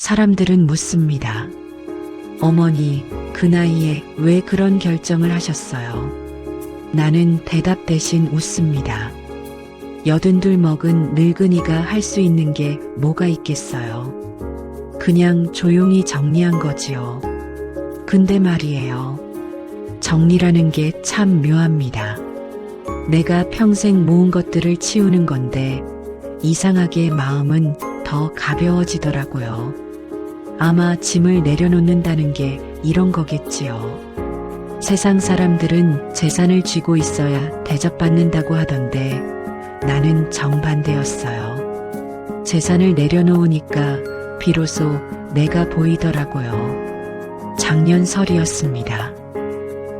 사람들은 묻습니다. 어머니, 그 나이에 왜 그런 결정을 하셨어요? 나는 대답 대신 웃습니다. 82 먹은 늙은이가 할 수 있는 게 뭐가 있겠어요? 그냥 조용히 정리한 거지요. 근데 말이에요. 정리라는 게 참 묘합니다. 내가 평생 모은 것들을 치우는 건데 이상하게 마음은 더 가벼워지더라고요. 아마 짐을 내려놓는다는 게 이런 거겠지요. 세상 사람들은 재산을 쥐고 있어야 대접받는다고 하던데 나는 정반대였어요. 재산을 내려놓으니까 비로소 내가 보이더라고요. 작년 설이었습니다.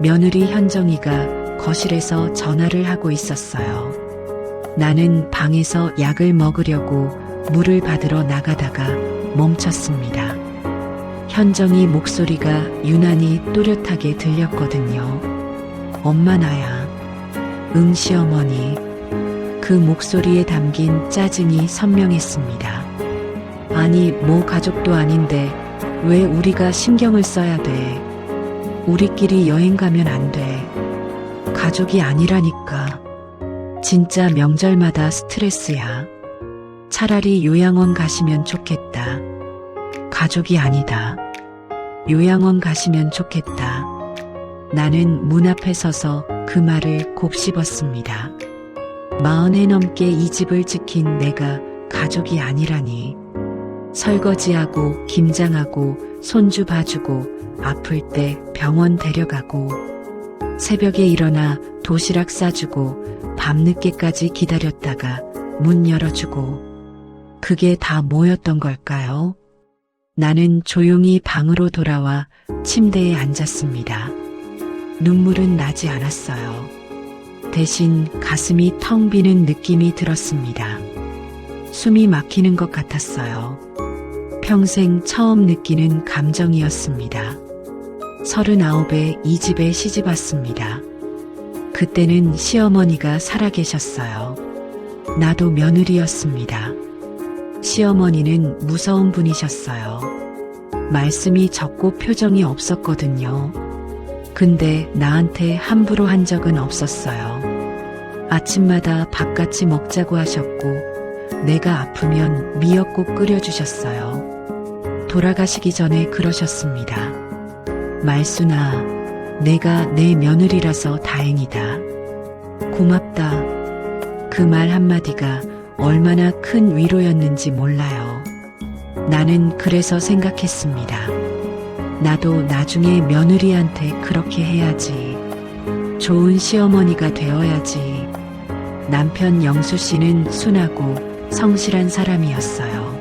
며느리 현정이가 거실에서 전화를 하고 있었어요. 나는 방에서 약을 먹으려고 물을 받으러 나가다가 멈췄습니다. 현정이 목소리가 유난히 또렷하게 들렸거든요. 엄마 나야. 응 시어머니. 그 목소리에 담긴 짜증이 선명했습니다. 아니 뭐 가족도 아닌데 왜 우리가 신경을 써야 돼. 우리끼리 여행 가면 안 돼. 가족이 아니라니까. 진짜 명절마다 스트레스야. 차라리 요양원 가시면 좋겠다. 가족이 아니다. 요양원 가시면 좋겠다. 나는 문 앞에 서서 그 말을 곱씹었습니다. 40에 넘게 이 집을 지킨 내가 가족이 아니라니. 설거지하고 김장하고 손주 봐주고 아플 때 병원 데려가고 새벽에 일어나 도시락 싸주고 밤늦게까지 기다렸다가 문 열어주고 그게 다 뭐였던 걸까요? 나는 조용히 방으로 돌아와 침대에 앉았습니다. 눈물은 나지 않았어요. 대신 가슴이 텅 비는 느낌이 들었습니다. 숨이 막히는 것 같았어요. 평생 처음 느끼는 감정이었습니다. 39에 이 집에 시집 왔습니다. 그때는 시어머니가 살아계셨어요. 나도 며느리였습니다. 시어머니는 무서운 분이셨어요. 말씀이 적고 표정이 없었거든요. 근데 나한테 함부로 한 적은 없었어요. 아침마다 밥같이 먹자고 하셨고 내가 아프면 미역국 끓여주셨어요. 돌아가시기 전에 그러셨습니다. 말순아, 내가 내 며느리라서 다행이다. 고맙다. 그 말 한마디가 얼마나 큰 위로였는지 몰라요. 나는 그래서 생각했습니다. 나도 나중에 며느리한테 그렇게 해야지. 좋은 시어머니가 되어야지. 남편 영수 씨는 순하고 성실한 사람이었어요.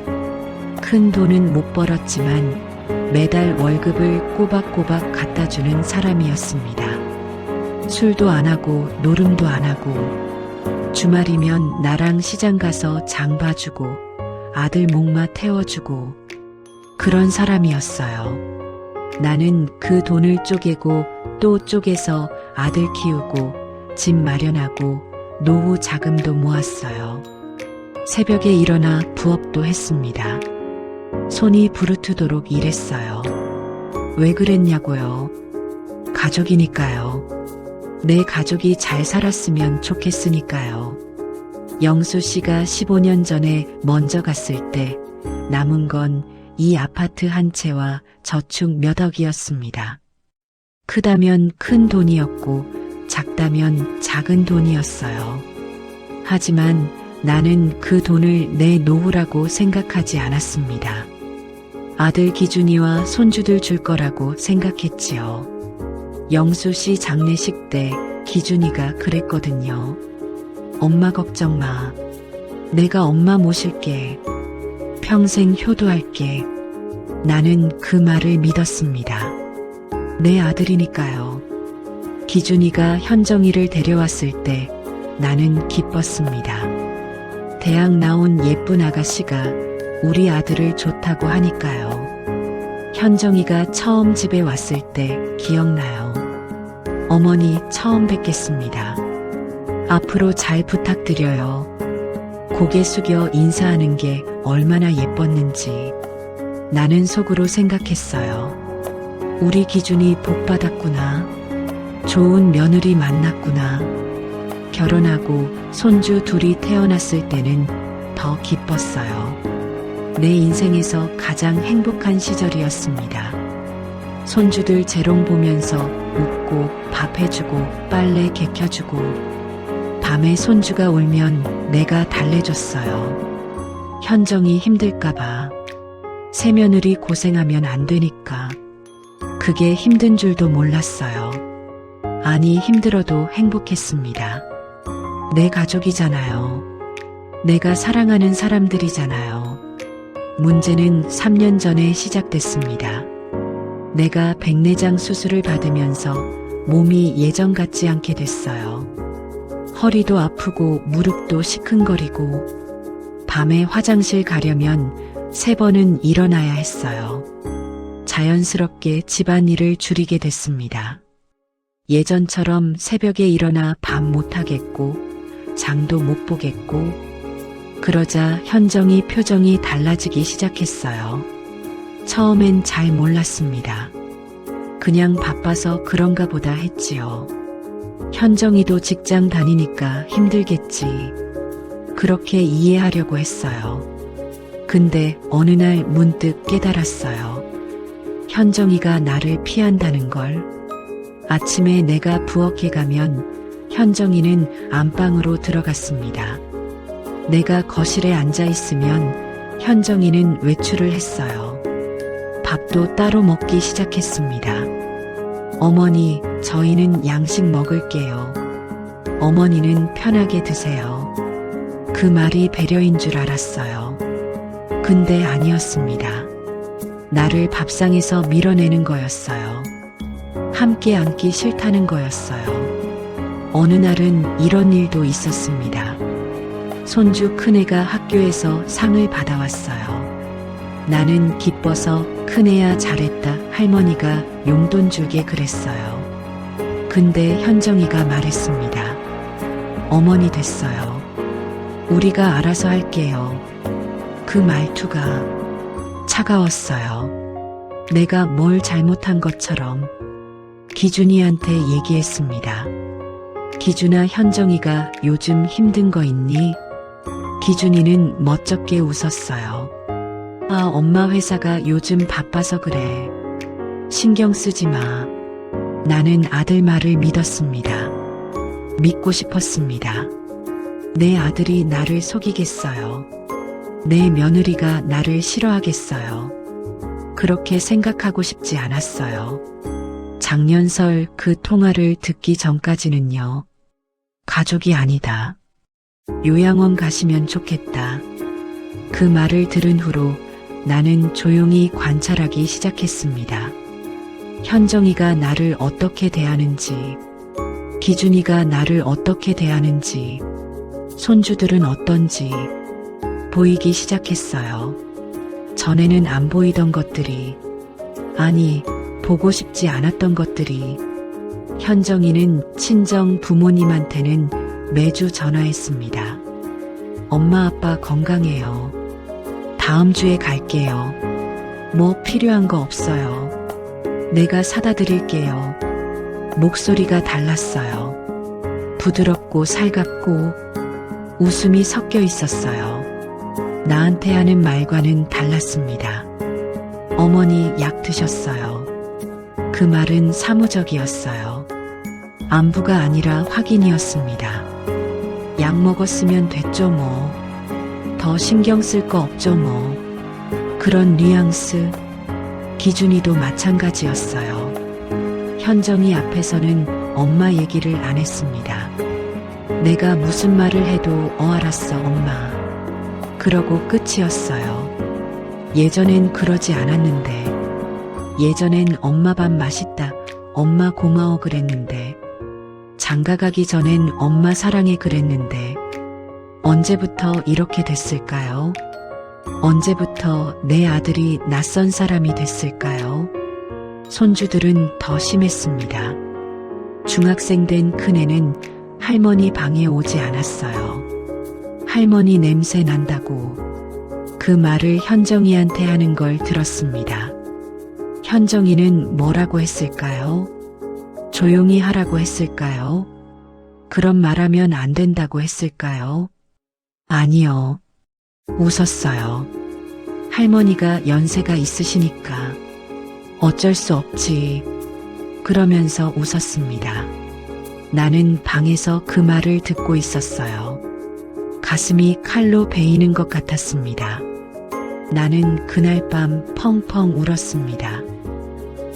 큰 돈은 못 벌었지만 매달 월급을 꼬박꼬박 갖다주는 사람이었습니다. 술도 안 하고 노름도 안 하고 주말이면 나랑 시장 가서 장 봐주고 아들 목마 태워주고 그런 사람이었어요. 나는 그 돈을 쪼개고 또 쪼개서 아들 키우고 집 마련하고 노후 자금도 모았어요. 새벽에 일어나 부업도 했습니다. 손이 부르트도록 일했어요. 왜 그랬냐고요? 가족이니까요. 내 가족이 잘 살았으면 좋겠으니까요. 영수 씨가 15년 전에 먼저 갔을 때 남은 건 이 아파트 한 채와 저축 몇 억이었습니다. 크다면 큰 돈이었고 작다면 작은 돈이었어요. 하지만 나는 그 돈을 내 노후라고 생각하지 않았습니다. 아들 기준이와 손주들 줄 거라고 생각했지요. 영수 씨 장례식 때 기준이가 그랬거든요. 엄마 걱정 마. 내가 엄마 모실게. 평생 효도할게. 나는 그 말을 믿었습니다. 내 아들이니까요. 기준이가 현정이를 데려왔을 때 나는 기뻤습니다. 대학 나온 예쁜 아가씨가 우리 아들을 좋다고 하니까요. 현정이가 처음 집에 왔을 때 기억나요. 어머니 처음 뵙겠습니다. 앞으로 잘 부탁드려요. 고개 숙여 인사하는 게 얼마나 예뻤는지. 나는 속으로 생각했어요. 우리 기준이 복받았구나. 좋은 며느리 만났구나. 결혼하고 손주 둘이 태어났을 때는 더 기뻤어요. 내 인생에서 가장 행복한 시절이었습니다. 손주들 재롱 보면서 웃고 밥 해주고 빨래 개켜주고 밤에 손주가 울면 내가 달래줬어요. 현정이 힘들까봐. 새며느리 고생하면 안 되니까. 그게 힘든 줄도 몰랐어요. 아니, 힘들어도 행복했습니다. 내 가족이잖아요. 내가 사랑하는 사람들이잖아요. 문제는 3년 전에 시작됐습니다. 내가 백내장 수술을 받으면서 몸이 예전 같지 않게 됐어요. 허리도 아프고 무릎도 시큰거리고 밤에 화장실 가려면 3번은 일어나야 했어요. 자연스럽게 집안일을 줄이게 됐습니다. 예전처럼 새벽에 일어나 밥 못하겠고 장도 못 보겠고 그러자 현정이 표정이 달라지기 시작했어요. 처음엔 잘 몰랐습니다. 그냥 바빠서 그런가 보다 했지요. 현정이도 직장 다니니까 힘들겠지. 그렇게 이해하려고 했어요. 근데 어느 날 문득 깨달았어요. 현정이가 나를 피한다는 걸. 아침에 내가 부엌에 가면 현정이는 안방으로 들어갔습니다. 내가 거실에 앉아 있으면 현정이는 외출을 했어요. 밥도 따로 먹기 시작했습니다. 어머니, 저희는 양식 먹을게요. 어머니는 편하게 드세요. 그 말이 배려인 줄 알았어요. 근데 아니었습니다. 나를 밥상에서 밀어내는 거였어요. 함께 앉기 싫다는 거였어요. 어느 날은 이런 일도 있었습니다. 손주 큰애가 학교에서 상을 받아왔어요. 나는 기뻐서 큰애야 잘했다 할머니가 용돈 줄게 그랬어요. 근데 현정이가 말했습니다. 어머니 됐어요. 우리가 알아서 할게요. 그 말투가 차가웠어요. 내가 뭘 잘못한 것처럼 기준이한테 얘기했습니다. 기준아, 현정이가 요즘 힘든 거 있니? 기준이는 멋쩍게 웃었어요. 아, 엄마 회사가 요즘 바빠서 그래. 신경 쓰지 마. 나는 아들 말을 믿었습니다. 믿고 싶었습니다. 내 아들이 나를 속이겠어요. 내 며느리가 나를 싫어하겠어요. 그렇게 생각하고 싶지 않았어요. 작년 설 그 통화를 듣기 전까지는요. 가족이 아니다. 요양원 가시면 좋겠다. 그 말을 들은 후로 나는 조용히 관찰하기 시작했습니다. 현정이가 나를 어떻게 대하는지, 기준이가 나를 어떻게 대하는지, 손주들은 어떤지 보이기 시작했어요. 전에는 안 보이던 것들이, 아니, 보고 싶지 않았던 것들이. 현정이는 친정 부모님한테는 매주 전화했습니다. 엄마 아빠 건강해요. 다음 주에 갈게요. 뭐 필요한 거 없어요. 내가 사다 드릴게요. 목소리가 달랐어요. 부드럽고 살갑고 웃음이 섞여 있었어요. 나한테 하는 말과는 달랐습니다. 어머니 약 드셨어요. 그 말은 사무적이었어요. 안부가 아니라 확인이었습니다. 약 먹었으면 됐죠 뭐. 더 신경 쓸 거 없죠 뭐. 그런 뉘앙스. 기준이도 마찬가지였어요. 현정이 앞에서는 엄마 얘기를 안 했습니다. 내가 무슨 말을 해도 알았어 엄마. 그러고 끝이었어요. 예전엔 그러지 않았는데. 예전엔 엄마 밥 맛있다. 엄마 고마워 그랬는데. 장가가기 전엔 엄마 사랑해 그랬는데. 언제부터 이렇게 됐을까요? 언제부터 내 아들이 낯선 사람이 됐을까요? 손주들은 더 심했습니다. 중학생 된 큰애는 할머니 방에 오지 않았어요. 할머니 냄새 난다고. 그 말을 현정이한테 하는 걸 들었습니다. 현정이는 뭐라고 했을까요? 조용히 하라고 했을까요? 그런 말하면 안 된다고 했을까요? 아니요. 웃었어요. 할머니가 연세가 있으시니까 어쩔 수 없지. 그러면서 웃었습니다. 나는 방에서 그 말을 듣고 있었어요. 가슴이 칼로 베이는 것 같았습니다. 나는 그날 밤 펑펑 울었습니다.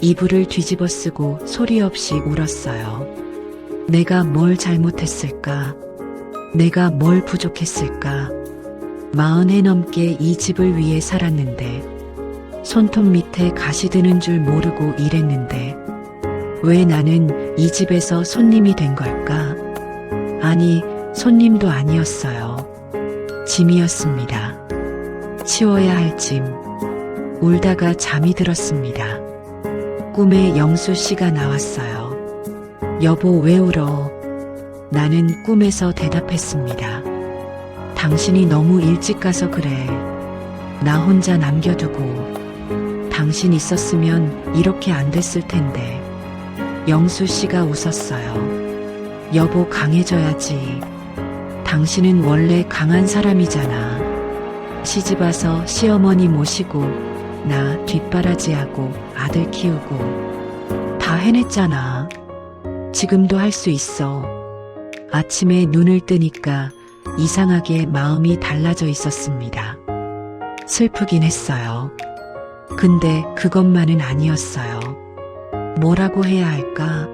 이불을 뒤집어 쓰고 소리 없이 울었어요. 내가 뭘 잘못했을까? 내가 뭘 부족했을까? 40해 넘게 이 집을 위해 살았는데, 손톱 밑에 가시 드는 줄 모르고 일했는데, 왜 나는 이 집에서 손님이 된 걸까? 아니, 손님도 아니었어요. 짐이었습니다. 치워야 할 짐. 울다가 잠이 들었습니다. 꿈에 영수 씨가 나왔어요. 여보, 왜 울어? 나는 꿈에서 대답했습니다. 당신이 너무 일찍 가서 그래. 나 혼자 남겨두고. 당신 있었으면 이렇게 안 됐을 텐데. 영수 씨가 웃었어요. 여보, 강해져야지. 당신은 원래 강한 사람이잖아. 시집 와서 시어머니 모시고 나 뒷바라지하고 아들 키우고 다 해냈잖아. 지금도 할 수 있어. 아침에 눈을 뜨니까 이상하게 마음이 달라져 있었습니다. 슬프긴 했어요. 근데 그것만은 아니었어요. 뭐라고 해야 할까?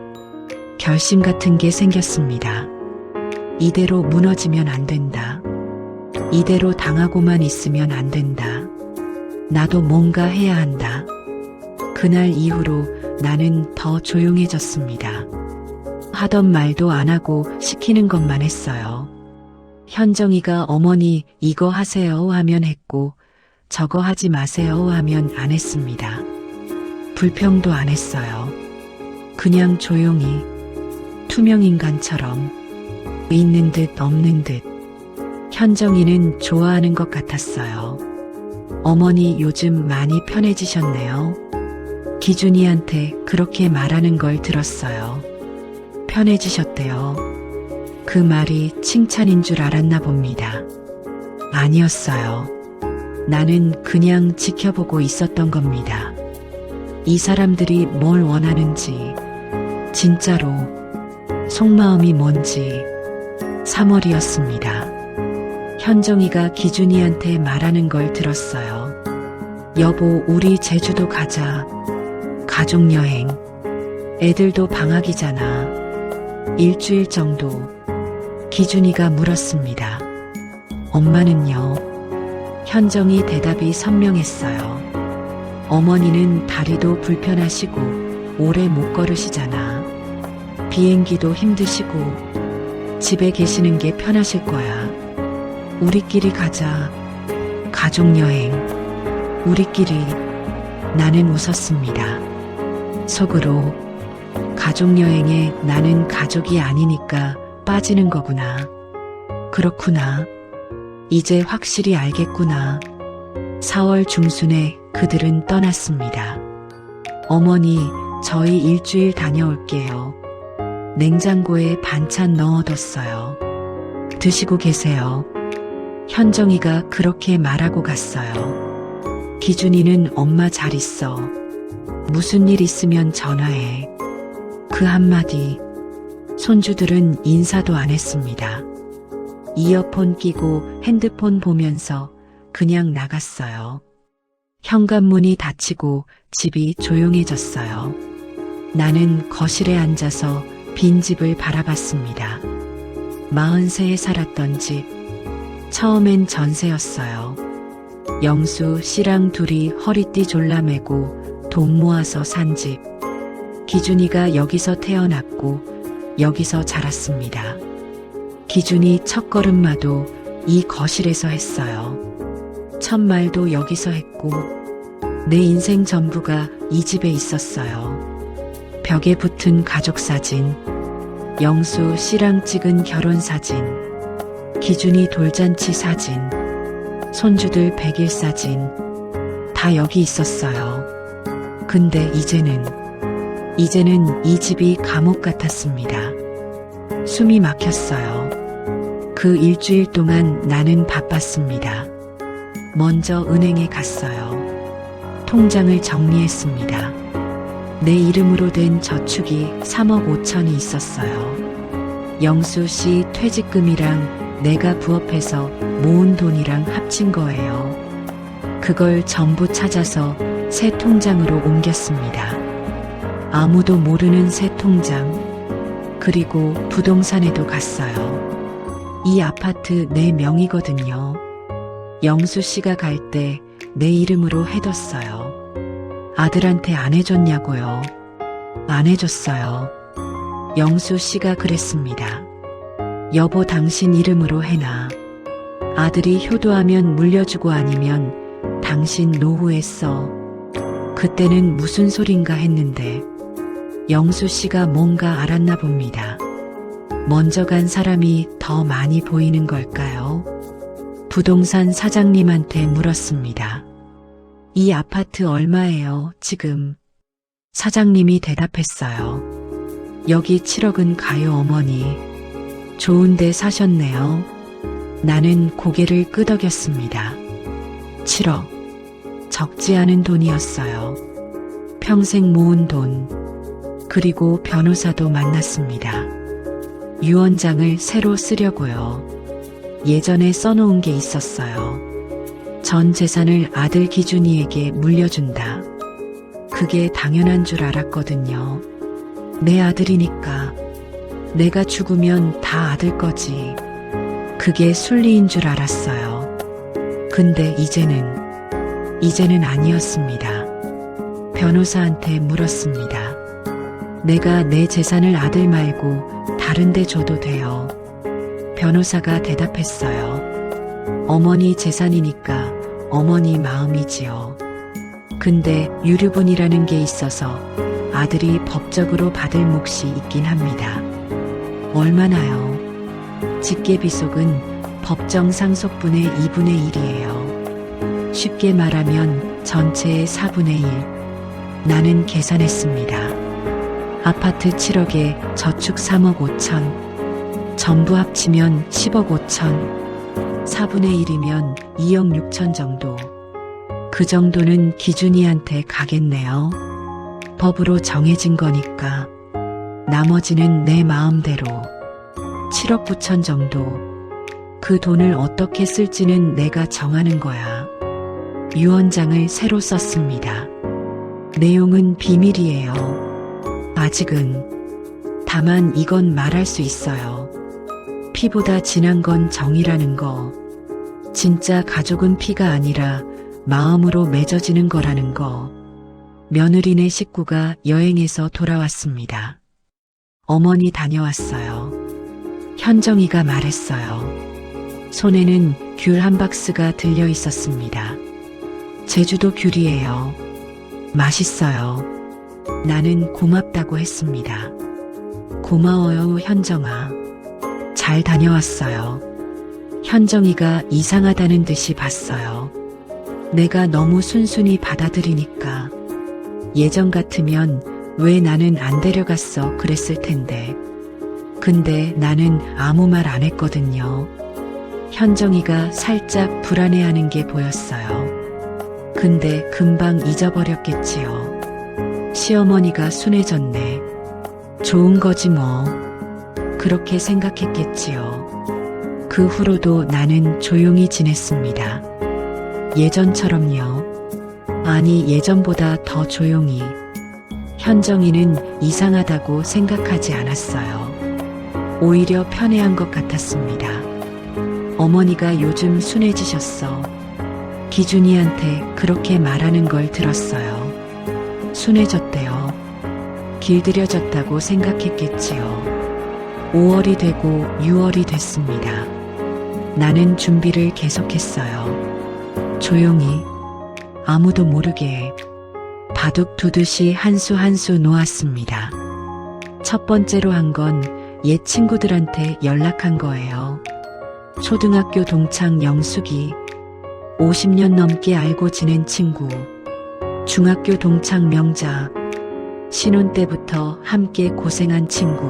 결심 같은 게 생겼습니다. 이대로 무너지면 안 된다. 이대로 당하고만 있으면 안 된다. 나도 뭔가 해야 한다. 그날 이후로 나는 더 조용해졌습니다. 하던 말도 안 하고 시키는 것만 했어요. 현정이가 어머니 이거 하세요 하면 했고, 저거 하지 마세요 하면 안 했습니다. 불평도 안 했어요. 그냥 조용히 투명인간처럼 있는 듯 없는 듯. 현정이는 좋아하는 것 같았어요. 어머니 요즘 많이 편해지셨네요. 기준이한테 그렇게 말하는 걸 들었어요. 편해지셨대요. 그 말이 칭찬인 줄 알았나 봅니다. 아니었어요. 나는 그냥 지켜보고 있었던 겁니다. 이 사람들이 뭘 원하는지, 진짜로 속마음이 뭔지. 3월이었습니다. 현정이가 기준이한테 말하는 걸 들었어요. 여보, 우리 제주도 가자. 가족여행. 애들도 방학이잖아. 일주일 정도. 기준이가 물었습니다. 엄마는요? 현정이 대답이 선명했어요. 어머니는 다리도 불편하시고 오래 못 걸으시잖아. 비행기도 힘드시고 집에 계시는 게 편하실 거야. 우리끼리 가자. 가족여행. 우리끼리. 나는 웃었습니다. 속으로 가족여행에 나는 가족이 아니니까 빠지는 거구나. 그렇구나. 이제 확실히 알겠구나. 4월 중순에 그들은 떠났습니다. 어머니, 저희 일주일 다녀올게요. 냉장고에 반찬 넣어뒀어요. 드시고 계세요. 현정이가 그렇게 말하고 갔어요. 기준이는 엄마 잘 있어. 무슨 일 있으면 전화해. 그 한마디. 손주들은 인사도 안 했습니다. 이어폰 끼고 핸드폰 보면서 그냥 나갔어요. 현관문이 닫히고 집이 조용해졌어요. 나는 거실에 앉아서 빈집을 바라봤습니다. 43에 살았던 집. 처음엔 전세였어요. 영수 씨랑 둘이 허리띠 졸라매고 돈 모아서 산 집. 기준이가 여기서 태어났고 여기서 자랐습니다. 기준이 첫걸음마도 이 거실에서 했어요. 첫 말도 여기서 했고 내 인생 전부가 이 집에 있었어요. 벽에 붙은 가족사진, 영수 씨랑 찍은 결혼사진, 기준이 돌잔치 사진, 손주들 100일 사진 다 여기 있었어요. 근데 이제는 이 집이 감옥 같았습니다. 숨이 막혔어요. 그 일주일 동안 나는 바빴습니다. 먼저 은행에 갔어요. 통장을 정리했습니다. 내 이름으로 된 저축이 3억 5천이 있었어요. 영수 씨 퇴직금이랑 내가 부업해서 모은 돈이랑 합친 거예요. 그걸 전부 찾아서 새 통장으로 옮겼습니다. 아무도 모르는 새 통장. 그리고 부동산에도 갔어요. 이 아파트 내 명의거든요. 영수 씨가 갈 때 내 이름으로 해뒀어요. 아들한테 안 해줬냐고요. 안 해줬어요. 영수 씨가 그랬습니다. 여보 당신 이름으로 해놔. 아들이 효도하면 물려주고 아니면 당신 노후에 써. 그때는 무슨 소린가 했는데 영수 씨가 뭔가 알았나 봅니다. 먼저 간 사람이 더 많이 보이는 걸까요? 부동산 사장님한테 물었습니다. 이 아파트 얼마예요, 지금? 사장님이 대답했어요. 여기 7억은 가요, 어머니. 좋은데 사셨네요. 나는 고개를 끄덕였습니다. 7억. 적지 않은 돈이었어요. 평생 모은 돈. 그리고 변호사도 만났습니다. 유언장을 새로 쓰려고요. 예전에 써놓은 게 있었어요. 전 재산을 아들 기준이에게 물려준다. 그게 당연한 줄 알았거든요. 내 아들이니까. 내가 죽으면 다 아들 거지. 그게 순리인 줄 알았어요. 근데 이제는 아니었습니다. 변호사한테 물었습니다. 내가 내 재산을 아들 말고 다른 데 줘도 돼요. 변호사가 대답했어요. 어머니 재산이니까 어머니 마음이지요. 근데 유류분이라는 게 있어서 아들이 법적으로 받을 몫이 있긴 합니다. 얼마나요? 직계비속은 법정 상속분의 2분의 1이에요. 쉽게 말하면 전체의 4분의 1. 나는 계산했습니다. 아파트 7억에 저축 3억 5천. 전부 합치면 10억 5천. 4분의 1이면 2억 6천 정도. 그 정도는 기준이한테 가겠네요. 법으로 정해진 거니까. 나머지는 내 마음대로. 7억 9천 정도. 그 돈을 어떻게 쓸지는 내가 정하는 거야. 유언장을 새로 썼습니다. 내용은 비밀이에요. 아직은. 다만 이건 말할 수 있어요. 피보다 진한 건 정이라는 거. 진짜 가족은 피가 아니라 마음으로 맺어지는 거라는 거. 며느리네 식구가 여행에서 돌아왔습니다. 어머니 다녀왔어요. 현정이가 말했어요. 손에는 귤 한 박스가 들려 있었습니다. 제주도 귤이에요. 맛있어요. 나는 고맙다고 했습니다. 고마워요, 현정아. 잘 다녀왔어요. 현정이가 이상하다는 듯이 봤어요. 내가 너무 순순히 받아들이니까. 예전 같으면 왜 나는 안 데려갔어 그랬을 텐데. 근데 나는 아무 말 안 했거든요. 현정이가 살짝 불안해하는 게 보였어요. 근데 금방 잊어버렸겠지요. 시어머니가 순해졌네. 좋은 거지 뭐. 그렇게 생각했겠지요. 그 후로도 나는 조용히 지냈습니다. 예전처럼요. 아니 예전보다 더 조용히. 현정이는 이상하다고 생각하지 않았어요. 오히려 편해한 것 같았습니다. 어머니가 요즘 순해지셨어. 기준이한테 그렇게 말하는 걸 들었어요. 순해졌대요. 길들여졌다고 생각했겠지요. 5월이 되고 6월이 됐습니다. 나는 준비를 계속했어요. 조용히, 아무도 모르게 바둑 두듯이 한 수 한 수 놓았습니다. 첫 번째로 한 건 옛 친구들한테 연락한 거예요. 초등학교 동창 영숙이, 50년 넘게 알고 지낸 친구, 중학교 동창 명자, 신혼 때부터 함께 고생한 친구,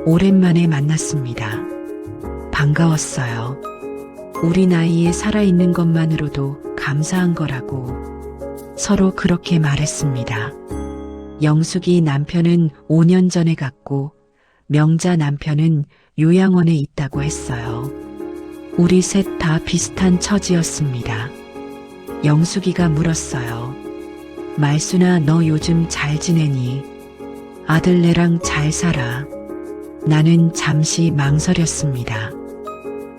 오랜만에 만났습니다. 반가웠어요. 우리 나이에 살아있는 것만으로도 감사한 거라고 서로 그렇게 말했습니다. 영숙이 남편은 5년 전에 갔고 명자 남편은 요양원에 있다고 했어요. 우리 셋 다 비슷한 처지였습니다. 영숙이가 물었어요. 말순아, 너 요즘 잘 지내니? 아들네랑 잘 살아? 나는 잠시 망설였습니다.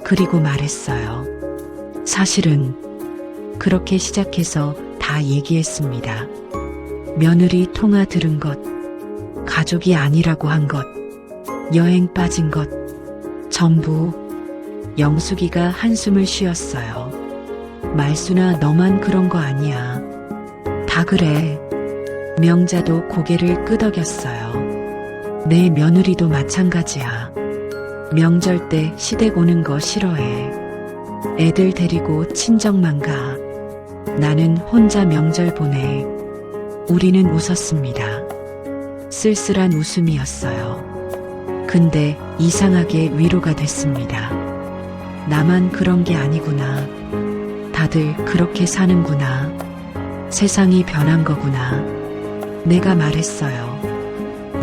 그리고 말했어요. 사실은 그렇게 시작해서 다 얘기했습니다. 며느리 통화 들은 것, 가족이 아니라고 한 것, 여행 빠진 것, 전부. 영숙이가 한숨을 쉬었어요. 말순아, 너만 그런 거 아니야. 다 그래. 명자도 고개를 끄덕였어요. 내 며느리도 마찬가지야. 명절 때 시댁 오는 거 싫어해. 애들 데리고 친정만 가. 나는 혼자 명절 보내. 우리는 웃었습니다. 쓸쓸한 웃음이었어요. 근데 이상하게 위로가 됐습니다. 나만 그런 게 아니구나. 다들 그렇게 사는구나. 세상이 변한 거구나. 내가 말했어요.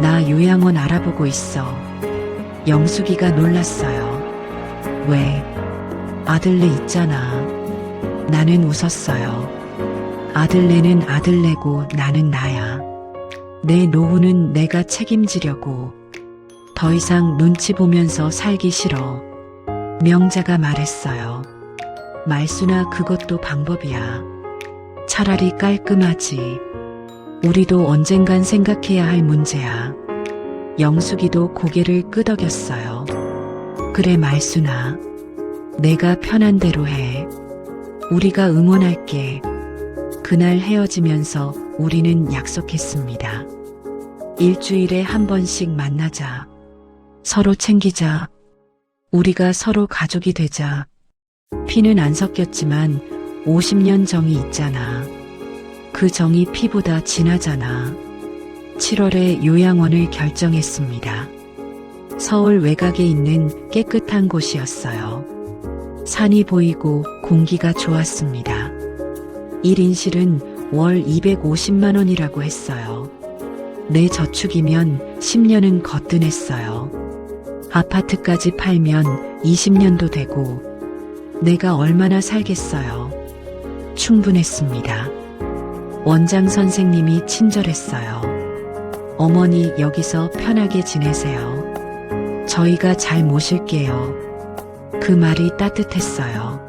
나 요양원 알아보고 있어. 영숙이가 놀랐어요. 왜? 아들네 있잖아. 나는 웃었어요. 아들네는 아들네고 나는 나야. 내 노후는 내가 책임지려고. 더 이상 눈치 보면서 살기 싫어. 명자가 말했어요. 말순아, 그것도 방법이야. 차라리 깔끔하지. 우리도 언젠간 생각해야 할 문제야. 영숙이도 고개를 끄덕였어요. 그래 말순아. 내가 편한 대로 해. 우리가 응원할게. 그날 헤어지면서 우리는 약속했습니다. 일주일에 한 번씩 만나자. 서로 챙기자. 우리가 서로 가족이 되자. 피는 안 섞였지만 50년 정이 있잖아. 그 정이 피보다 진하잖아. 7월에 요양원을 결정했습니다. 서울 외곽에 있는 깨끗한 곳이었어요. 산이 보이고 공기가 좋았습니다. 1인실은 월 250만 원이라고 했어요. 내 저축이면 10년은 거뜬했어요. 아파트까지 팔면 20년도 되고 내가 얼마나 살겠어요. 충분했습니다. 원장 선생님이 친절했어요. 어머니, 여기서 편하게 지내세요. 저희가 잘 모실게요. 그 말이 따뜻했어요.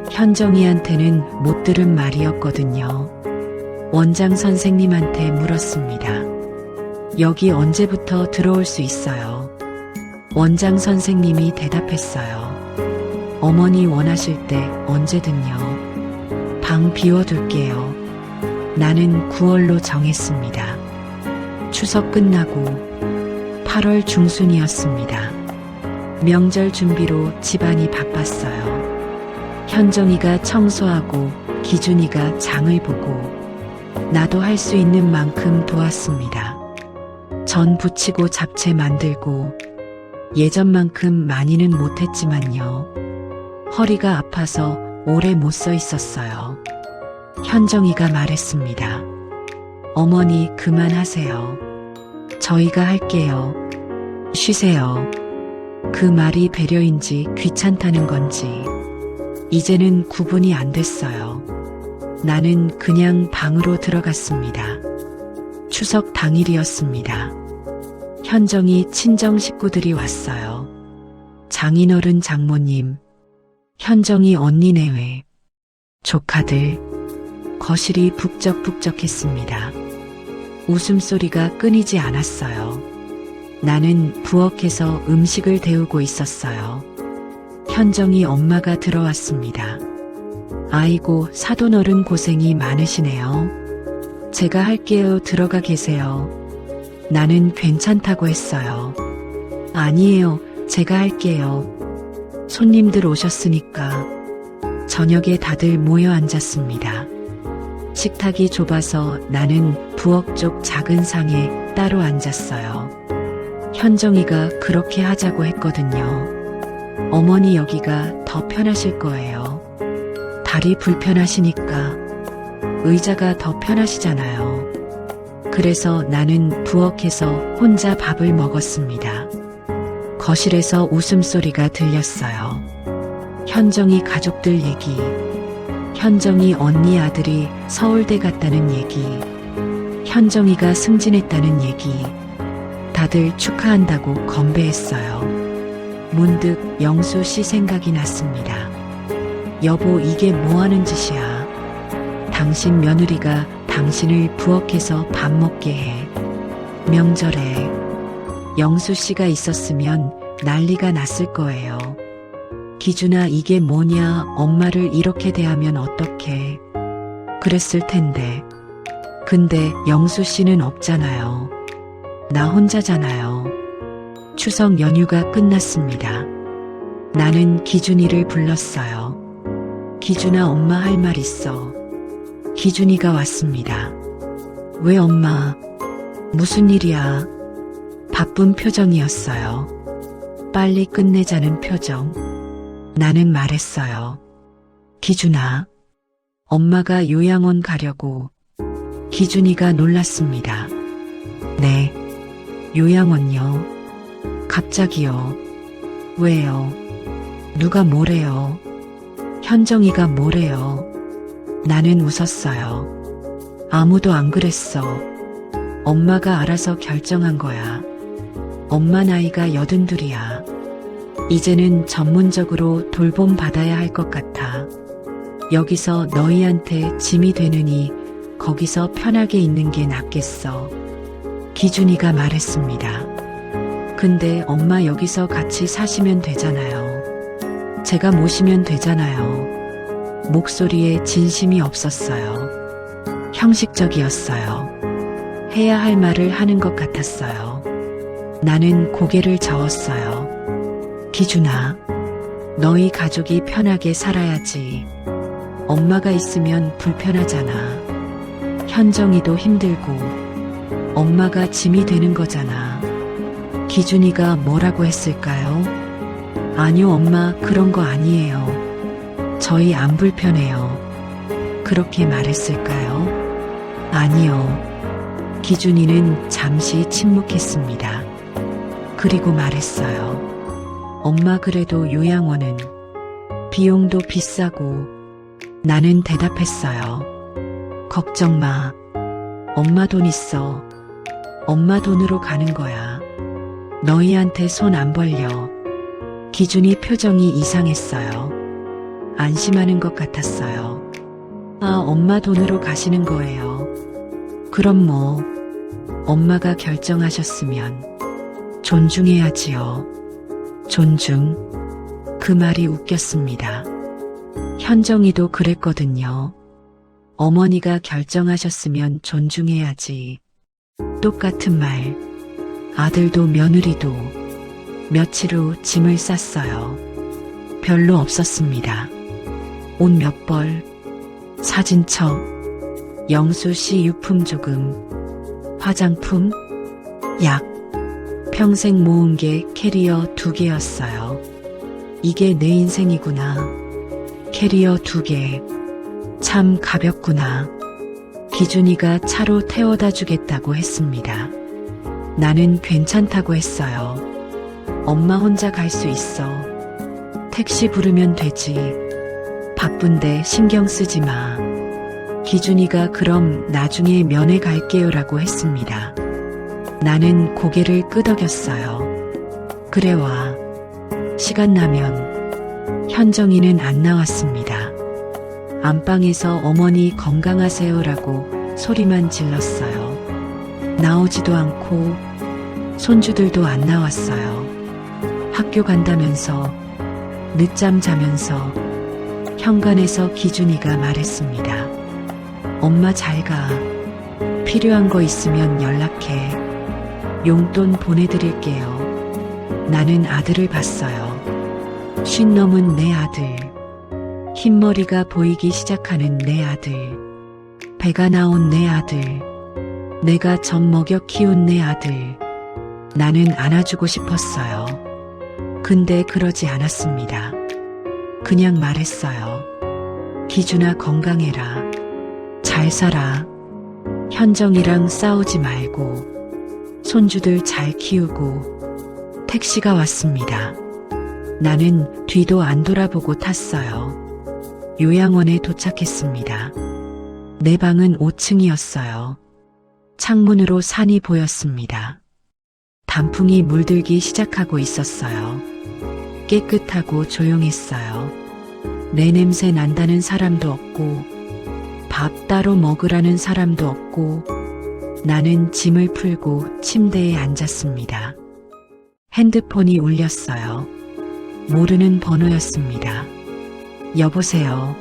현정이한테는 못 들은 말이었거든요. 원장 선생님한테 물었습니다. 여기 언제부터 들어올 수 있어요? 원장 선생님이 대답했어요. 어머니 원하실 때 언제든요. 방 비워둘게요. 나는 9월로 정했습니다. 추석 끝나고 8월 중순이었습니다. 명절 준비로 집안이 바빴어요. 현정이가 청소하고 기준이가 장을 보고 나도 할 수 있는 만큼 도왔습니다. 전 부치고 잡채 만들고 예전만큼 많이는 못했지만요. 허리가 아파서 오래 못 서 있었어요. 현정이가 말했습니다. 어머니, 그만하세요. 저희가 할게요. 쉬세요. 그 말이 배려인지 귀찮다는 건지 이제는 구분이 안 됐어요. 나는 그냥 방으로 들어갔습니다. 추석 당일이었습니다. 현정이 친정 식구들이 왔어요. 장인어른 장모님, 현정이 언니 내외, 조카들. 거실이 북적북적했습니다. 웃음소리가 끊이지 않았어요. 나는 부엌에서 음식을 데우고 있었어요. 현정이 엄마가 들어왔습니다. 아이고, 사돈어른 고생이 많으시네요. 제가 할게요. 들어가 계세요. 나는 괜찮다고 했어요. 아니에요. 제가 할게요. 손님들 오셨으니까. 저녁에 다들 모여 앉았습니다. 식탁이 좁아서 나는 부엌 쪽 작은 상에 따로 앉았어요. 현정이가 그렇게 하자고 했거든요. 어머니 여기가 더 편하실 거예요. 다리 불편하시니까 의자가 더 편하시잖아요. 그래서 나는 부엌에서 혼자 밥을 먹었습니다. 거실에서 웃음소리가 들렸어요. 현정이 가족들 얘기, 현정이 언니 아들이 서울대 갔다는 얘기, 현정이가 승진했다는 얘기, 다들 축하한다고 건배했어요. 문득 영수 씨 생각이 났습니다. 여보, 이게 뭐 하는 짓이야? 당신 며느리가 당신을 부엌에서 밥 먹게 해. 명절에 영수 씨가 있었으면 난리가 났을 거예요. 기준아, 이게 뭐냐? 엄마를 이렇게 대하면 어떡해? 그랬을 텐데. 근데 영수 씨는 없잖아요. 나 혼자잖아요. 추석 연휴가 끝났습니다. 나는 기준이를 불렀어요. 기준아, 엄마 할 말 있어. 기준이가 왔습니다. 왜 엄마? 무슨 일이야? 바쁜 표정이었어요. 빨리 끝내자는 표정. 나는 말했어요. 기준아, 엄마가 요양원 가려고. 기준이가 놀랐습니다. 네, 요양원요? 갑자기요? 왜요? 누가 뭐래요? 현정이가 뭐래요? 나는 웃었어요. 아무도 안 그랬어. 엄마가 알아서 결정한 거야. 엄마 나이가 82이야. 이제는 전문적으로 돌봄 받아야 할 것 같아. 여기서 너희한테 짐이 되느니 거기서 편하게 있는 게 낫겠어. 기준이가 말했습니다. 근데 엄마 여기서 같이 사시면 되잖아요. 제가 모시면 되잖아요. 목소리에 진심이 없었어요. 형식적이었어요. 해야 할 말을 하는 것 같았어요. 나는 고개를 저었어요. 기준아, 너희 가족이 편하게 살아야지. 엄마가 있으면 불편하잖아. 현정이도 힘들고 엄마가 짐이 되는 거잖아. 기준이가 뭐라고 했을까요? 아니요, 엄마, 그런 거 아니에요. 저희 안 불편해요. 그렇게 말했을까요? 아니요. 기준이는 잠시 침묵했습니다. 그리고 말했어요. 엄마, 그래도 요양원은 비용도 비싸고. 나는 대답했어요. 걱정 마. 엄마 돈 있어. 엄마 돈으로 가는 거야. 너희한테 손 안 벌려. 기준이 표정이 이상했어요. 안심하는 것 같았어요. 아, 엄마 돈으로 가시는 거예요. 그럼 뭐, 엄마가 결정하셨으면 존중해야지요. 존중. 그 말이 웃겼습니다. 현정이도 그랬거든요. 어머니가 결정하셨으면 존중해야지. 똑같은 말. 아들도 며느리도. 며칠 후 짐을 쌌어요. 별로 없었습니다. 옷 몇 벌, 사진첩, 영수 씨 유품 조금, 화장품, 약. 평생 모은 게 캐리어 2개였어요. 이게 내 인생이구나. 캐리어 2개. 참 가볍구나. 기준이가 차로 태워다 주겠다고 했습니다. 나는 괜찮다고 했어요. 엄마 혼자 갈 수 있어. 택시 부르면 되지. 바쁜데 신경 쓰지 마. 기준이가 그럼 나중에 면회 갈게요라고 했습니다. 나는 고개를 끄덕였어요. 그래 와. 시간 나면. 현정이는 안 나왔습니다. 안방에서 어머니 건강하세요라고 소리만 질렀어요. 나오지도 않고 손주들도 안 나왔어요. 학교 간다면서 늦잠 자면서 현관에서 기준이가 말했습니다. 엄마 잘 가. 필요한 거 있으면 연락해. 용돈 보내드릴게요. 나는 아들을 봤어요. 50 넘은 내 아들. 흰머리가 보이기 시작하는 내 아들. 배가 나온 내 아들. 내가 젖 먹여 키운 내 아들. 나는 안아주고 싶었어요. 근데 그러지 않았습니다. 그냥 말했어요. 기준아, 건강해라. 잘 살아. 현정이랑 싸우지 말고. 손주들 잘 키우고. 택시가 왔습니다. 나는 뒤도 안 돌아보고 탔어요. 요양원에 도착했습니다. 내 방은 5층이었어요. 창문으로 산이 보였습니다. 단풍이 물들기 시작하고 있었어요. 깨끗하고 조용했어요. 내 냄새 난다는 사람도 없고, 밥 따로 먹으라는 사람도 없고, 나는 짐을 풀고 침대에 앉았습니다. 핸드폰이 울렸어요. 모르는 번호였습니다. 여보세요.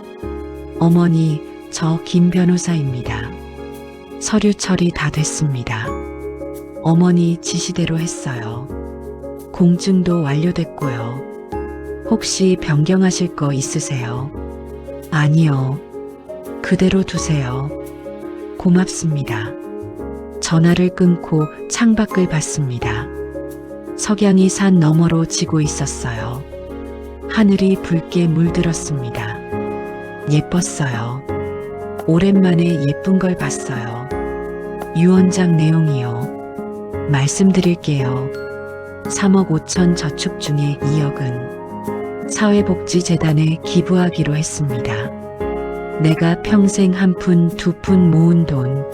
어머니, 저 김 변호사입니다. 서류 처리 다 됐습니다. 어머니 지시대로 했어요. 공증도 완료됐고요. 혹시 변경하실 거 있으세요? 아니요. 그대로 두세요. 고맙습니다. 전화를 끊고 창밖을 봤습니다. 석양이 산 너머로 지고 있었어요. 하늘이 붉게 물들었습니다. 예뻤어요. 오랜만에 예쁜 걸 봤어요. 유언장 내용이요. 말씀드릴게요. 3억 5천 저축 중에 2억은 사회복지재단에 기부하기로 했습니다. 내가 평생 한 푼, 두 푼 모은 돈,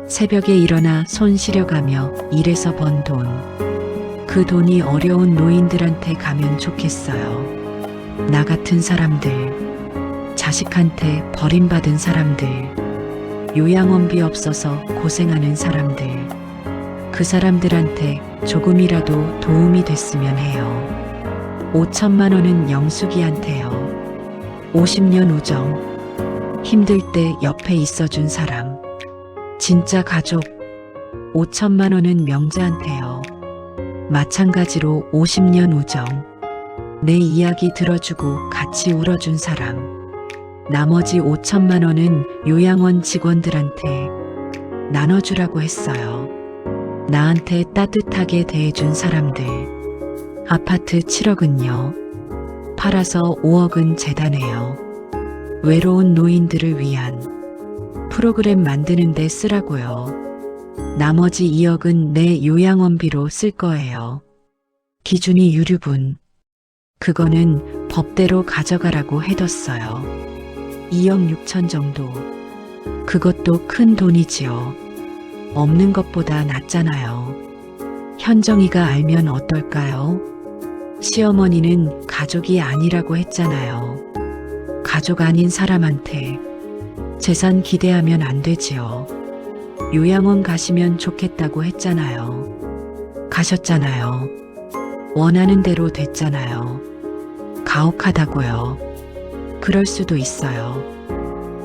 새벽에 일어나 손 시려가며 일해서 번 돈, 그 돈이 어려운 노인들한테 가면 좋겠어요. 나 같은 사람들, 자식한테 버림받은 사람들, 요양원비 없어서 고생하는 사람들, 그 사람들한테 조금이라도 도움이 됐으면 해요. 5천만 원은 영숙이한테요. 50년 우정, 힘들 때 옆에 있어준 사람, 진짜 가족. 5천만 원은 명자한테요. 마찬가지로 50년 우정, 내 이야기 들어주고 같이 울어준 사람. 나머지 5천만 원은 요양원 직원들한테 나눠주라고 했어요. 나한테 따뜻하게 대해준 사람들. 아파트 7억은요. 팔아서 5억은 재단해요. 외로운 노인들을 위한 프로그램 만드는 데 쓰라고요. 나머지 2억은 내 요양원비로 쓸 거예요. 기준이 유류분. 그거는 법대로 가져가라고 해뒀어요. 2억 6천 정도. 그것도 큰 돈이지요. 없는 것보다 낫잖아요. 현정이가 알면 어떨까요? 시어머니는 가족이 아니라고 했잖아요. 가족 아닌 사람한테 재산 기대하면 안 되지요. 요양원 가시면 좋겠다고 했잖아요. 가셨잖아요. 원하는 대로 됐잖아요. 가혹하다고요. 그럴 수도 있어요.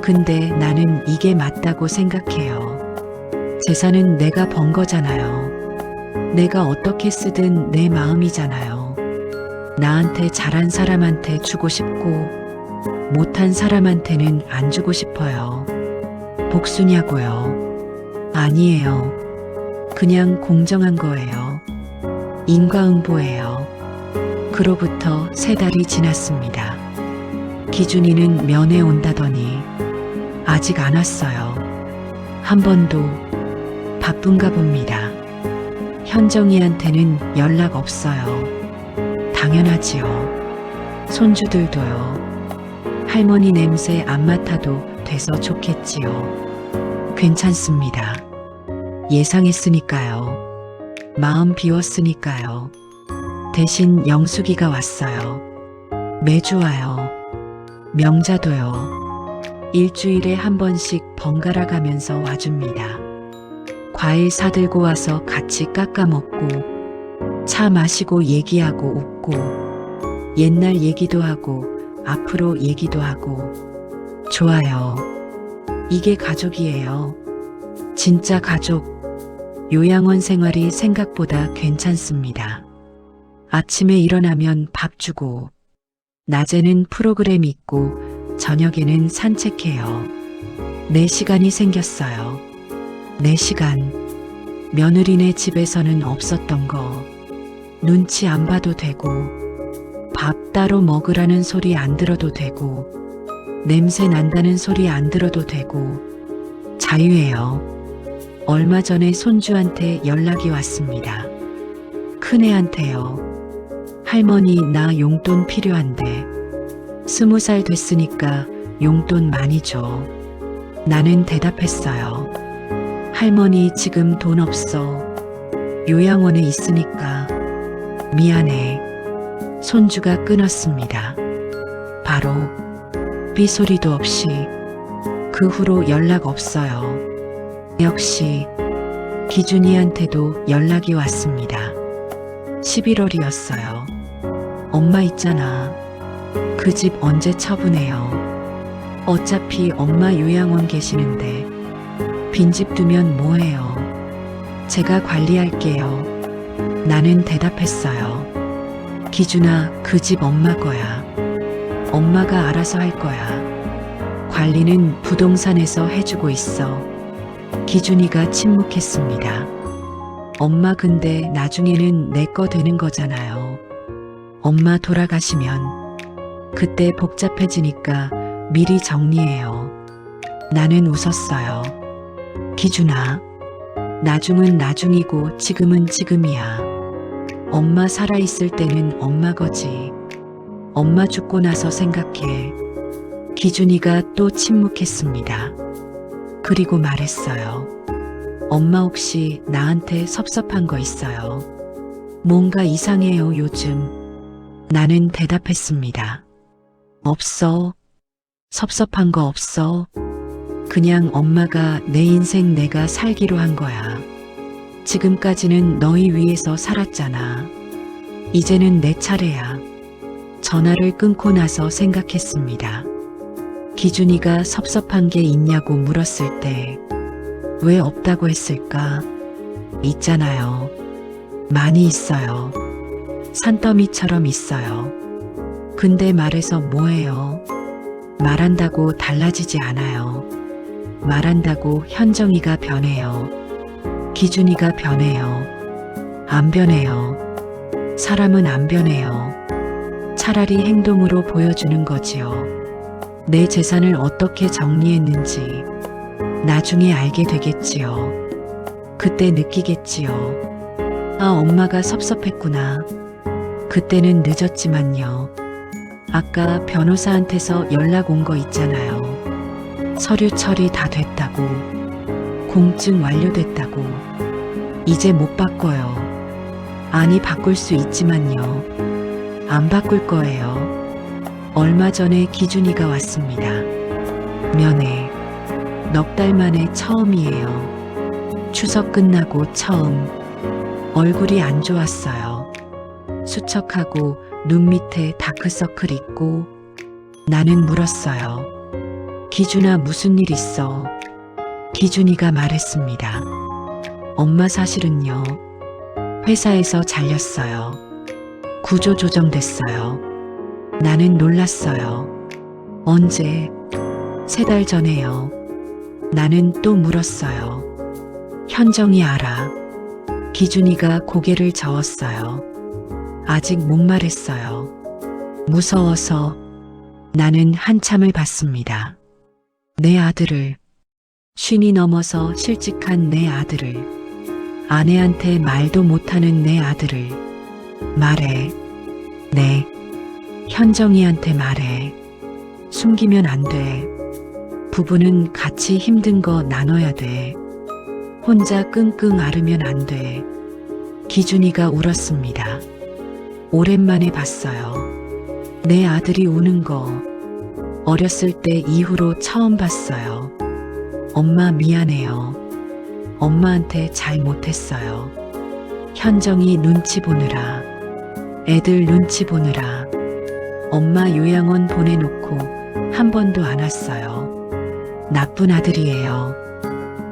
근데 나는 이게 맞다고 생각해요. 재산은 내가 번 거잖아요. 내가 어떻게 쓰든 내 마음이잖아요. 나한테 잘한 사람한테 주고 싶고 못한 사람한테는 안 주고 싶어요. 복수냐고요? 아니에요. 그냥 공정한 거예요. 인과응보예요. 그로부터 3달이 지났습니다. 기준이는 면회 온다더니 아직 안 왔어요. 한 번도. 바쁜가 봅니다. 현정이한테는 연락 없어요. 당연하지요. 손주들도요. 할머니 냄새 안 맡아도 돼서 좋겠지요. 괜찮습니다. 예상했으니까요. 마음 비웠으니까요. 대신 영숙이가 왔어요. 매주 와요. 명자도요. 일주일에 한 번씩 번갈아 가면서 와줍니다. 과일 사들고 와서 같이 깎아 먹고 차 마시고 얘기하고 웃고 옛날 얘기도 하고 앞으로 얘기도 하고. 좋아요. 이게 가족이에요. 진짜 가족. 요양원 생활이 생각보다 괜찮습니다. 아침에 일어나면 밥 주고 낮에는 프로그램 있고 저녁에는 산책해요. 내 시간이 생겼어요. 내 시간. 며느리네 집에서는 없었던 거. 눈치 안 봐도 되고, 밥 따로 먹으라는 소리 안 들어도 되고, 냄새 난다는 소리 안 들어도 되고, 자유예요. 얼마 전에 손주한테 연락이 왔습니다. 큰애한테요. 할머니, 나 용돈 필요한데. 20살 됐으니까 용돈 많이 줘. 나는 대답했어요. 할머니, 지금 돈 없어. 요양원에 있으니까. 미안해. 손주가 끊었습니다. 바로 삐소리도 없이. 그 후로 연락 없어요. 역시 기준이한테도 연락이 왔습니다. 11월이었어요. 엄마 있잖아. 그 집 언제 처분해요? 어차피 엄마 요양원 계시는데 빈집 두면 뭐해요? 제가 관리할게요. 나는 대답했어요. 기준아, 그 집 엄마 거야. 엄마가 알아서 할 거야. 관리는 부동산에서 해주고 있어. 기준이가 침묵했습니다. 엄마, 근데 나중에는 내 거 되는 거잖아요. 엄마 돌아가시면 그때 복잡해지니까 미리 정리해요. 나는 웃었어요. 기준아, 나중은 나중이고 지금은 지금이야. 엄마 살아있을 때는 엄마 거지. 엄마 죽고 나서 생각해. 기준이가 또 침묵했습니다. 그리고 말했어요. 엄마, 혹시 나한테 섭섭한 거 있어요? 뭔가 이상해요, 요즘. 나는 대답했습니다. 없어. 섭섭한 거 없어. 그냥 엄마가 내 인생 내가 살기로 한 거야. 지금까지는 너희 위해서 살았잖아. 이제는 내 차례야. 전화를 끊고 나서 생각했습니다. 기준이가 섭섭한 게 있냐고 물었을 때 왜 없다고 했을까? 있잖아요. 많이 있어요. 산더미처럼 있어요. 근데 말해서 뭐해요? 말한다고 달라지지 않아요. 말한다고 현정이가 변해요. 기준이가 변해요. 안 변해요. 사람은 안 변해요. 차라리 행동으로 보여주는 거지요. 내 재산을 어떻게 정리했는지 나중에 알게 되겠지요. 그때 느끼겠지요. 아, 엄마가 섭섭했구나. 그때는 늦었지만요. 아까 변호사한테서 연락 온 거 있잖아요. 서류 처리 다 됐다고. 공증 완료됐다고. 이제 못 바꿔요. 아니, 바꿀 수 있지만요. 안 바꿀 거예요. 얼마 전에 기준이가 왔습니다. 면회. 넉 달 만에 처음이에요. 추석 끝나고 처음. 얼굴이 안 좋았어요. 수척하고 눈 밑에 다크서클 있고. 나는 물었어요. 기준아, 무슨 일 있어? 기준이가 말했습니다. 엄마, 사실은요. 회사에서 잘렸어요. 구조 조정됐어요. 나는 놀랐어요. 언제? 3달 전에요. 나는 또 물었어요. 현정이 알아? 기준이가 고개를 저었어요. 아직 못 말했어요. 무서워서. 나는 한참을 봤습니다. 내 아들을. 50이 넘어서 실직한 내 아들을. 아내한테 말도 못하는 내 아들을. 말해. 네. 현정이한테 말해. 숨기면 안 돼. 부부는 같이 힘든 거 나눠야 돼. 혼자 끙끙 앓으면 안 돼. 기준이가 울었습니다. 오랜만에 봤어요. 내 아들이 우는 거. 어렸을 때 이후로 처음 봤어요. 엄마, 미안해요. 엄마한테 잘 못했어요. 현정이 눈치 보느라. 애들 눈치 보느라. 엄마 요양원 보내놓고 한 번도 안 왔어요. 나쁜 아들이에요.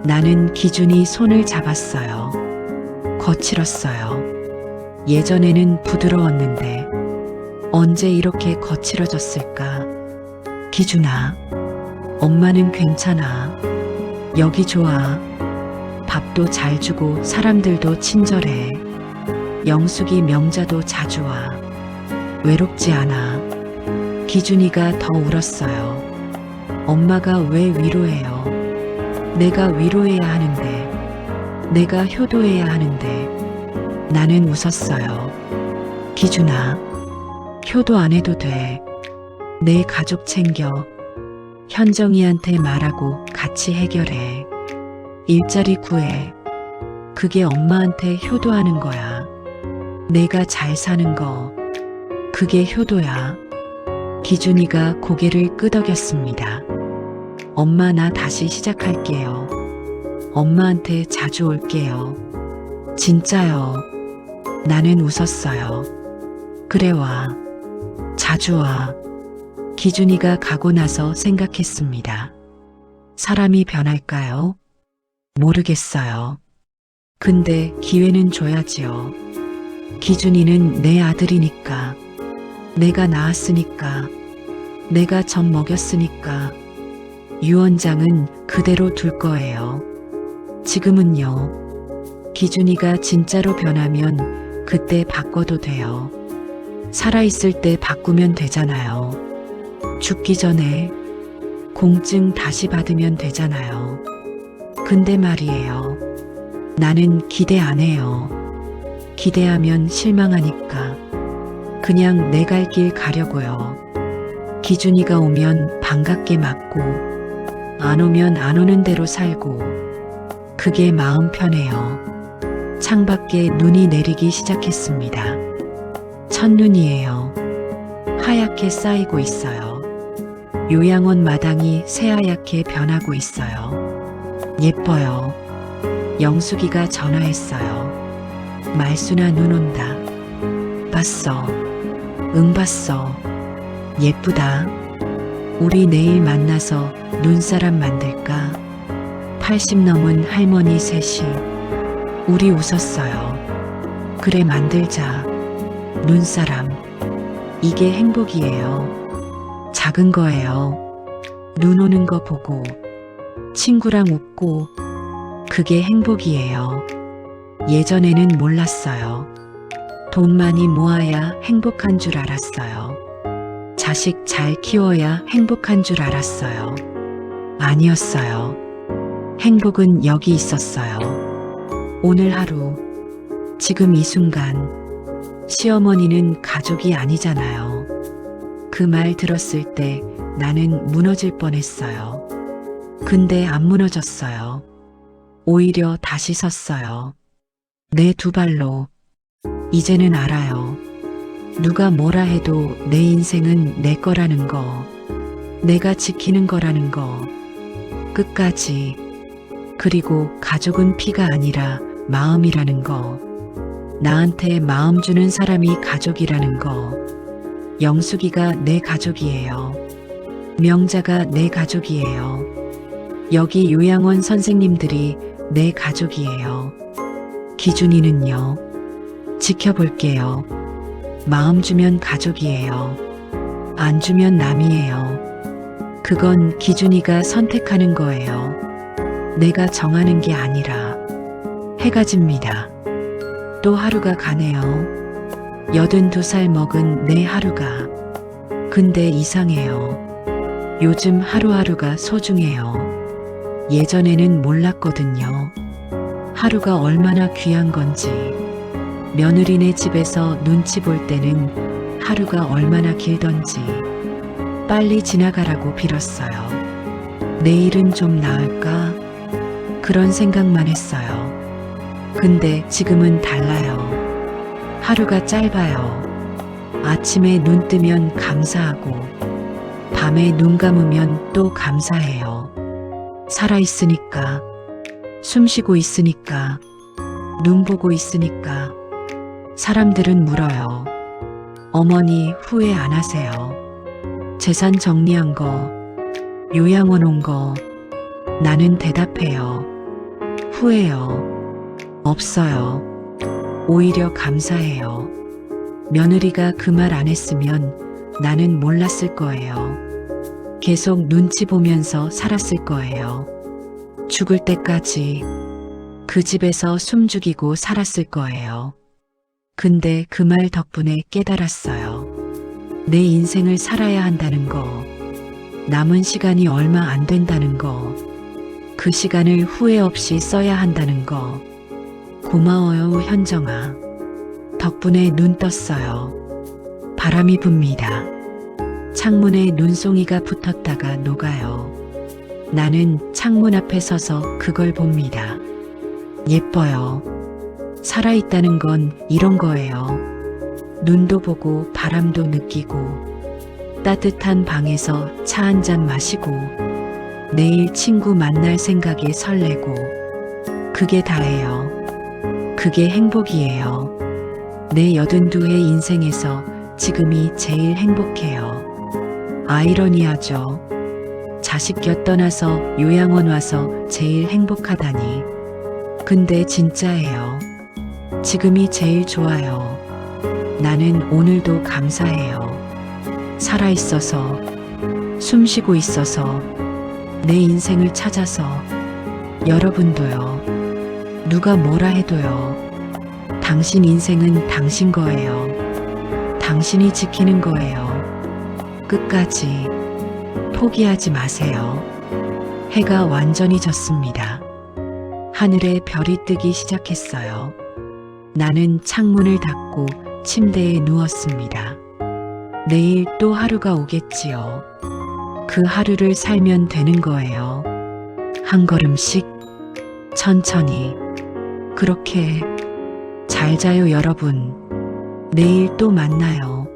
나는 기준이 손을 잡았어요. 거칠었어요. 예전에는 부드러웠는데 언제 이렇게 거칠어졌을까? 기준아, 엄마는 괜찮아. 여기 좋아. 밥도 잘 주고 사람들도 친절해. 영숙이 명자도 자주 와. 외롭지 않아. 기준이가 더 울었어요. 엄마가 왜 위로해요? 내가 위로해야 하는데, 내가 효도해야 하는데. 나는 웃었어요. 기준아, 효도 안 해도 돼. 내 가족 챙겨. 현정이한테 말하고 같이 해결해. 일자리 구해. 그게 엄마한테 효도하는 거야. 내가 잘 사는 거. 그게 효도야. 기준이가 고개를 끄덕였습니다. 엄마, 나 다시 시작할게요. 엄마한테 자주 올게요. 진짜요. 나는 웃었어요. 그래, 와. 자주 와. 기준이가 가고 나서 생각했습니다. 사람이 변할까요? 모르겠어요. 근데 기회는 줘야지요. 기준이는 내 아들이니까. 내가 낳았으니까. 내가 젖 먹였으니까. 유언장은 그대로 둘 거예요. 지금은요. 기준이가 진짜로 변하면 그때 바꿔도 돼요. 살아있을 때 바꾸면 되잖아요. 죽기 전에 공증 다시 받으면 되잖아요. 근데 말이에요. 나는 기대 안 해요. 기대하면 실망하니까. 그냥 내 갈 길 가려고요. 기준이가 오면 반갑게 맞고, 안 오면 안 오는 대로 살고. 그게 마음 편해요. 창밖에 눈이 내리기 시작했습니다. 첫눈이에요. 하얗게 쌓이고 있어요. 요양원 마당이 새하얗게 변하고 있어요. 예뻐요. 영숙이가 전화했어요. 말순아, 눈 온다. 봤어. 응, 봤어. 예쁘다. 우리 내일 만나서 눈사람 만들까? 80 넘은 할머니 셋이. 우리 웃었어요. 그래, 만들자. 눈사람. 이게 행복이에요. 작은 거예요. 눈 오는 거 보고 친구랑 웃고. 그게 행복이에요. 예전에는 몰랐어요. 돈 많이 모아야 행복한 줄 알았어요. 자식 잘 키워야 행복한 줄 알았어요. 아니었어요. 행복은 여기 있었어요. 오늘 하루, 지금 이 순간. 시어머니는 가족이 아니잖아요. 그 말 들었을 때 나는 무너질 뻔했어요. 근데 안 무너졌어요. 오히려 다시 섰어요. 내 두 발로. 이제는 알아요. 누가 뭐라 해도 내 인생은 내 거라는 거. 내가 지키는 거라는 거. 끝까지. 그리고 가족은 피가 아니라 마음이라는 거. 나한테 마음 주는 사람이 가족이라는 거. 영숙이가 내 가족이에요. 명자가 내 가족이에요. 여기 요양원 선생님들이 내 가족이에요. 기준이는요. 지켜볼게요. 마음 주면 가족이에요. 안 주면 남이에요. 그건 기준이가 선택하는 거예요. 내가 정하는 게 아니라. 해가 집니다. 또 하루가 가네요. 82살 먹은 내 하루가. 근데 이상해요. 요즘 하루하루가 소중해요. 예전에는 몰랐거든요. 하루가 얼마나 귀한 건지. 며느리네 집에서 눈치 볼 때는 하루가 얼마나 길던지. 빨리 지나가라고 빌었어요. 내일은 좀 나을까? 그런 생각만 했어요. 근데 지금은 달라요. 하루가 짧아요. 아침에 눈 뜨면 감사하고, 밤에 눈 감으면 또 감사해요. 살아있으니까, 숨 쉬고 있으니까, 눈 보고 있으니까. 사람들은 물어요. 어머니 후회 안 하세요? 재산 정리한 거, 요양원 온 거. 나는 대답해요. 후회요. 없어요. 오히려 감사해요. 며느리가 그 말 안 했으면 나는 몰랐을 거예요. 계속 눈치 보면서 살았을 거예요. 죽을 때까지 그 집에서 숨죽이고 살았을 거예요. 근데 그 말 덕분에 깨달았어요. 내 인생을 살아야 한다는 거, 남은 시간이 얼마 안 된다는 거, 그 시간을 후회 없이 써야 한다는 거. 고마워요, 현정아. 덕분에 눈 떴어요. 바람이 붑니다. 창문에 눈송이가 붙었다가 녹아요. 나는 창문 앞에 서서 그걸 봅니다. 예뻐요. 살아있다는 건 이런 거예요. 눈도 보고 바람도 느끼고 따뜻한 방에서 차 한 잔 마시고 내일 친구 만날 생각에 설레고 그게 다예요. 그게 행복이에요. 내 82의 인생에서 지금이 제일 행복해요. 아이러니하죠. 자식 곁 떠나서 요양원 와서 제일 행복하다니. 근데 진짜예요. 지금이 제일 좋아요. 나는 오늘도 감사해요. 살아있어서, 숨쉬고 있어서, 내 인생을 찾아서. 여러분도요. 누가 뭐라 해도요. 당신 인생은 당신 거예요. 당신이 지키는 거예요. 끝까지 포기하지 마세요. 해가 완전히 졌습니다. 하늘에 별이 뜨기 시작했어요. 나는 창문을 닫고 침대에 누웠습니다. 내일 또 하루가 오겠지요. 그 하루를 살면 되는 거예요. 한 걸음씩, 천천히. 그렇게 잘 자요, 여러분. 내일 또 만나요.